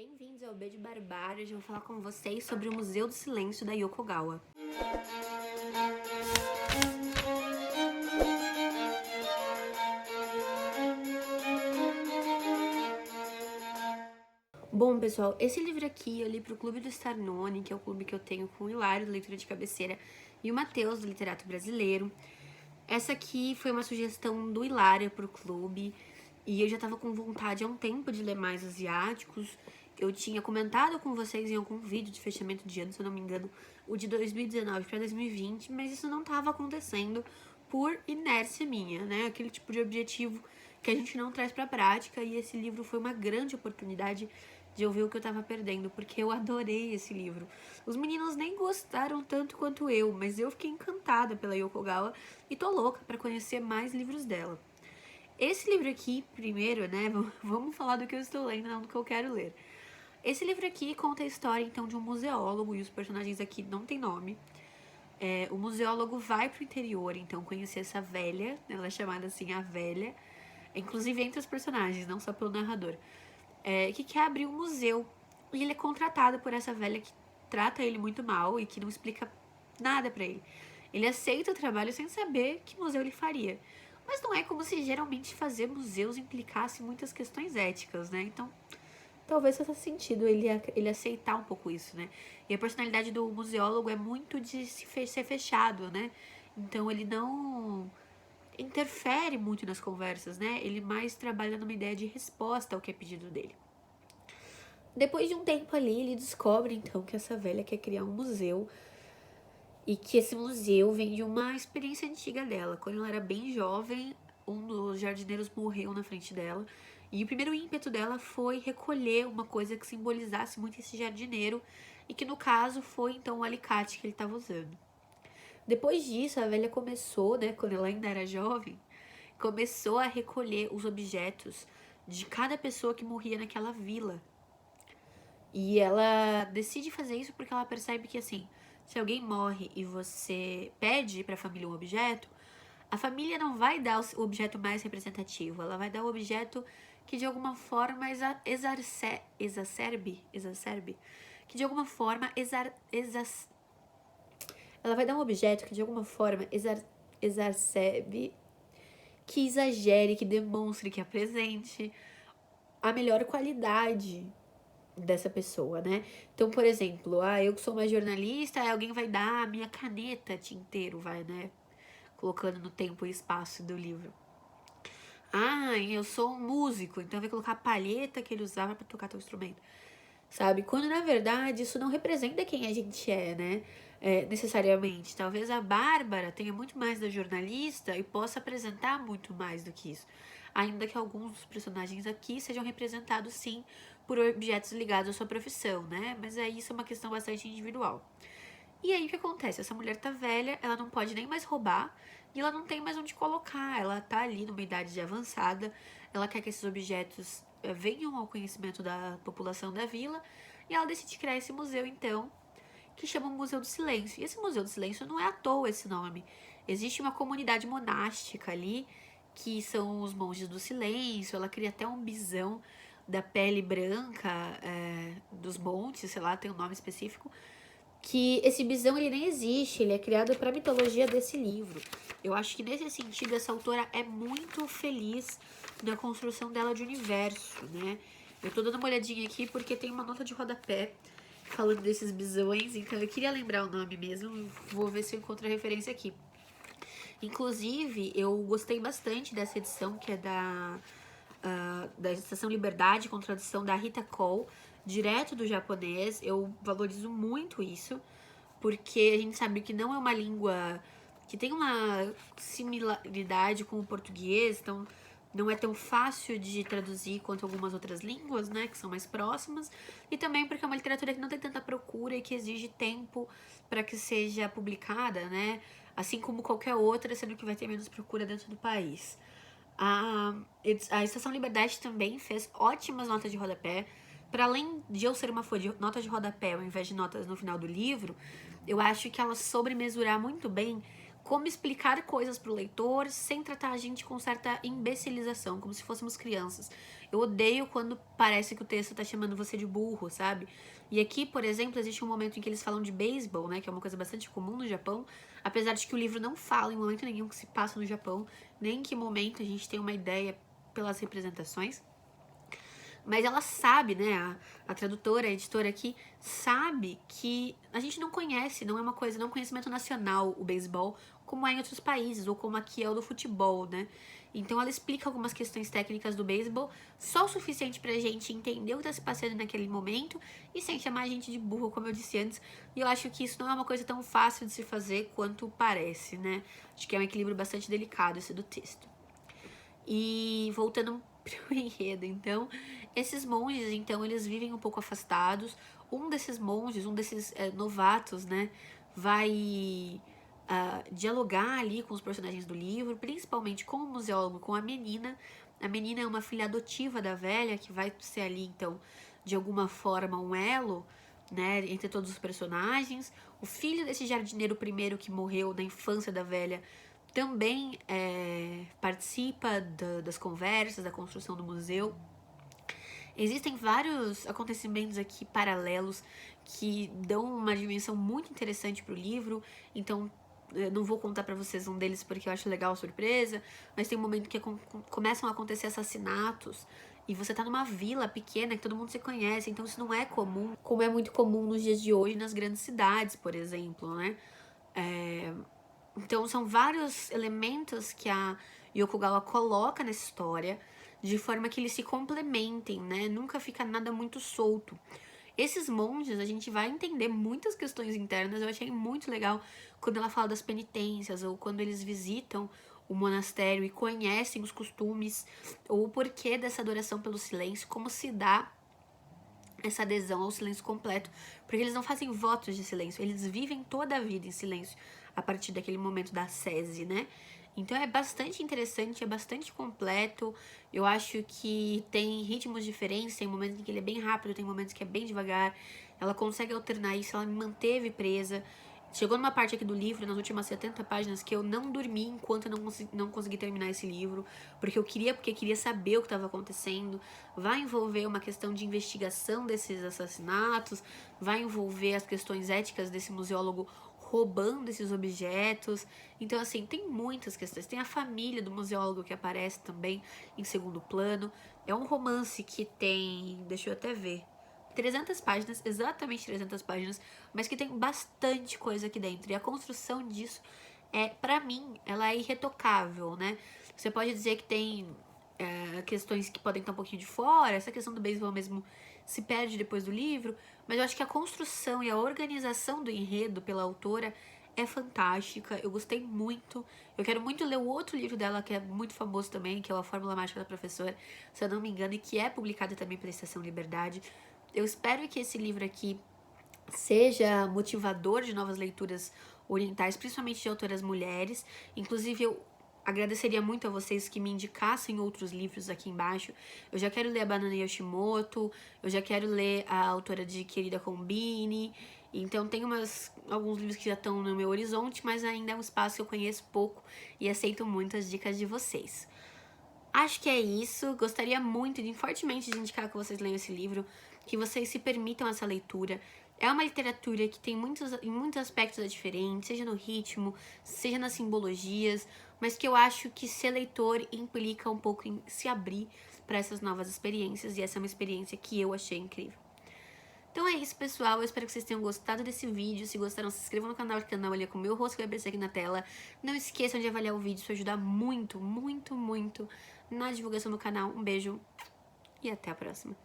Bem-vindos ao B de Barbárie. Hoje eu vou falar com vocês sobre o Museu do Silêncio da Yoko Gawa. Bom, pessoal, esse livro aqui eu li pro Clube do Starnone, que é o clube que eu tenho com o Hilário, da leitura de cabeceira, e o Matheus, do literato brasileiro. Essa aqui foi uma sugestão do Hilário pro clube, e eu já tava com vontade há um tempo de ler mais asiáticos. Eu tinha comentado com vocês em algum vídeo de fechamento de ano, se eu não me engano, o de 2019 para 2020, mas isso não tava acontecendo por inércia minha, né? Aquele tipo de objetivo que a gente não traz pra prática, e esse livro foi uma grande oportunidade de eu ver o que eu tava perdendo, porque eu adorei esse livro. Os meninos nem gostaram tanto quanto eu, mas eu fiquei encantada pela Yoko Gawa e tô louca pra conhecer mais livros dela. Esse livro aqui, primeiro, né, vamos falar do que eu estou lendo, não do que eu quero ler. Esse livro aqui conta a história, então, de um museólogo, e os personagens aqui não tem nome. O museólogo vai pro interior, então, conhecer essa velha, ela é chamada assim, a velha, inclusive entre os personagens, não só pelo narrador, que quer abrir um museu. E ele é contratado por essa velha que trata ele muito mal e que não explica nada pra ele. Ele aceita o trabalho sem saber que museu ele faria. Mas não é como se geralmente fazer museus implicasse muitas questões éticas, né? Então, talvez faça sentido ele aceitar um pouco isso, né? E a personalidade do museólogo é muito de ser fechado, né? Então ele não interfere muito nas conversas, né? Ele mais trabalha numa ideia de resposta ao que é pedido dele. Depois de um tempo ali, ele descobre então que essa velha quer criar um museu e que esse museu vem de uma experiência antiga dela. Quando ela era bem jovem, um dos jardineiros morreu na frente dela, e o primeiro ímpeto dela foi recolher uma coisa que simbolizasse muito esse jardineiro, e que no caso foi então o alicate que ele estava usando. Depois disso, a velha começou, né, quando ela ainda era jovem, começou a recolher os objetos de cada pessoa que morria naquela vila. E ela decide fazer isso porque ela percebe que, assim, se alguém morre e você pede para a família um objeto, a família não vai dar o objeto mais representativo, ela vai dar o objeto que de alguma forma exacerbe, que de alguma forma ela vai dar um objeto que de alguma forma exacerbe, que exagere, que demonstre, que apresente a melhor qualidade dessa pessoa, né? Então, por exemplo, eu que sou uma jornalista, alguém vai dar a minha caneta tinteiro, vai, né? Colocando no tempo e espaço do livro. Eu sou um músico, então vai colocar a palheta que ele usava para tocar teu instrumento. Sabe? Quando na verdade isso não representa quem a gente é, né? Necessariamente. Talvez a Bárbara tenha muito mais da jornalista e possa apresentar muito mais do que isso. Ainda que alguns dos personagens aqui sejam representados sim por objetos ligados à sua profissão, né? Mas aí isso é uma questão bastante individual. E aí o que acontece? Essa mulher tá velha, ela não pode nem mais roubar e ela não tem mais onde colocar. Ela tá ali numa idade de avançada, ela quer que esses objetos venham ao conhecimento da população da vila, e ela decide criar esse museu então, que chama Museu do Silêncio. E esse Museu do Silêncio não é à toa esse nome. Existe uma comunidade monástica ali, que são os monges do silêncio. Ela cria até um bisão da pele branca dos montes, sei lá, tem um nome específico, que esse bisão ele nem existe, ele é criado para a mitologia desse livro. Eu acho que nesse sentido essa autora é muito feliz na construção dela de universo, né? Eu tô dando uma olhadinha aqui porque tem uma nota de rodapé falando desses bisões, então eu queria lembrar o nome mesmo, vou ver se eu encontro a referência aqui. Inclusive, eu gostei bastante dessa edição, que é da Estação Liberdade, com tradução da Rita Cole, direto do japonês. Eu valorizo muito isso, porque a gente sabe que não é uma língua que tem uma similaridade com o português, então não é tão fácil de traduzir quanto algumas outras línguas, né, que são mais próximas, e também porque é uma literatura que não tem tanta procura e que exige tempo para que seja publicada, né, assim como qualquer outra, sendo que vai ter menos procura dentro do país. A Estação Liberdade também fez ótimas notas de rodapé. Para além de eu ser uma fã de notas de rodapé ao invés de notas no final do livro, eu acho que ela soube mesurar muito bem como explicar coisas pro leitor sem tratar a gente com certa imbecilização, como se fôssemos crianças. Eu odeio quando parece que o texto tá chamando você de burro, sabe? E aqui, por exemplo, existe um momento em que eles falam de beisebol, né, que é uma coisa bastante comum no Japão, apesar de que o livro não fala em momento nenhum que se passa no Japão, nem em que momento a gente tem uma ideia pelas representações. Mas ela sabe, né, a tradutora, a editora aqui, sabe que a gente não conhece, não é uma coisa, não é um conhecimento nacional o beisebol, como é em outros países, ou como aqui é o do futebol, né? Então ela explica algumas questões técnicas do beisebol, só o suficiente pra gente entender o que tá se passando naquele momento, e sem chamar a gente de burro, como eu disse antes. E eu acho que isso não é uma coisa tão fácil de se fazer quanto parece, né? Acho que é um equilíbrio bastante delicado esse do texto. E voltando pro enredo, então, esses monges, então, eles vivem um pouco afastados. Um desses monges, um desses novatos, né, vai dialogar ali com os personagens do livro, principalmente com o museólogo, com a menina. A menina é uma filha adotiva da velha, que vai ser ali, então, de alguma forma, um elo, né, entre todos os personagens. O filho desse jardineiro primeiro que morreu na infância da velha também participa das conversas, da construção do museu. Existem vários acontecimentos aqui paralelos que dão uma dimensão muito interessante para o livro, então eu não vou contar para vocês um deles porque eu acho legal a surpresa, mas tem um momento que começam a acontecer assassinatos e você tá numa vila pequena que todo mundo se conhece, então isso não é comum, como é muito comum nos dias de hoje nas grandes cidades, por exemplo, né? Então são vários elementos que a Yokogawa coloca nessa história de forma que eles se complementem, né? Nunca fica nada muito solto. Esses monges, a gente vai entender muitas questões internas. Eu achei muito legal quando ela fala das penitências ou quando eles visitam o monastério e conhecem os costumes ou o porquê dessa adoração pelo silêncio, como se dá essa adesão ao silêncio completo, porque eles não fazem votos de silêncio, eles vivem toda a vida em silêncio a partir daquele momento da sese, né? Então é bastante interessante, é bastante completo. Eu acho que tem ritmos diferentes, tem momentos em que ele é bem rápido, tem momentos que é bem devagar. Ela consegue alternar isso, ela me manteve presa. Chegou numa parte aqui do livro, nas últimas 70 páginas, que eu não dormi enquanto eu não consegui terminar esse livro, porque queria saber o que estava acontecendo. Vai envolver uma questão de investigação desses assassinatos, vai envolver as questões éticas desse museólogo roubando esses objetos. Então, assim, tem muitas questões. Tem a família do museólogo que aparece também em segundo plano. É um romance que tem, deixa eu até ver, 300 páginas, exatamente 300 páginas, mas que tem bastante coisa aqui dentro. E a construção disso pra mim, ela é irretocável, né? Você pode dizer que tem questões que podem estar um pouquinho de fora, essa questão do beisebol mesmo se perde depois do livro, mas eu acho que a construção e a organização do enredo pela autora é fantástica, eu gostei muito. Eu quero muito ler o outro livro dela, que é muito famoso também, que é A Fórmula Mágica da Professora, se eu não me engano, e que é publicado também pela Estação Liberdade. Eu espero que esse livro aqui seja motivador de novas leituras orientais, principalmente de autoras mulheres. Inclusive, eu agradeceria muito a vocês que me indicassem outros livros aqui embaixo. Eu já quero ler a Banana Yoshimoto, eu já quero ler a autora de Querida Combine. Então tem alguns livros que já estão no meu horizonte, mas ainda é um espaço que eu conheço pouco e aceito muito as dicas de vocês. Acho que é isso. Gostaria muito fortemente de indicar que vocês leiam esse livro, que vocês se permitam essa leitura. É uma literatura que tem em muitos aspectos é diferente, seja no ritmo, seja nas simbologias, mas que eu acho que ser leitor implica um pouco em se abrir para essas novas experiências, e essa é uma experiência que eu achei incrível. Então é isso, pessoal. Eu espero que vocês tenham gostado desse vídeo. Se gostaram, se inscrevam no canal, que ali com o meu rosto que vai aparecer aqui na tela. Não esqueçam de avaliar o vídeo, isso ajuda muito, muito, muito na divulgação do canal. Um beijo e até a próxima.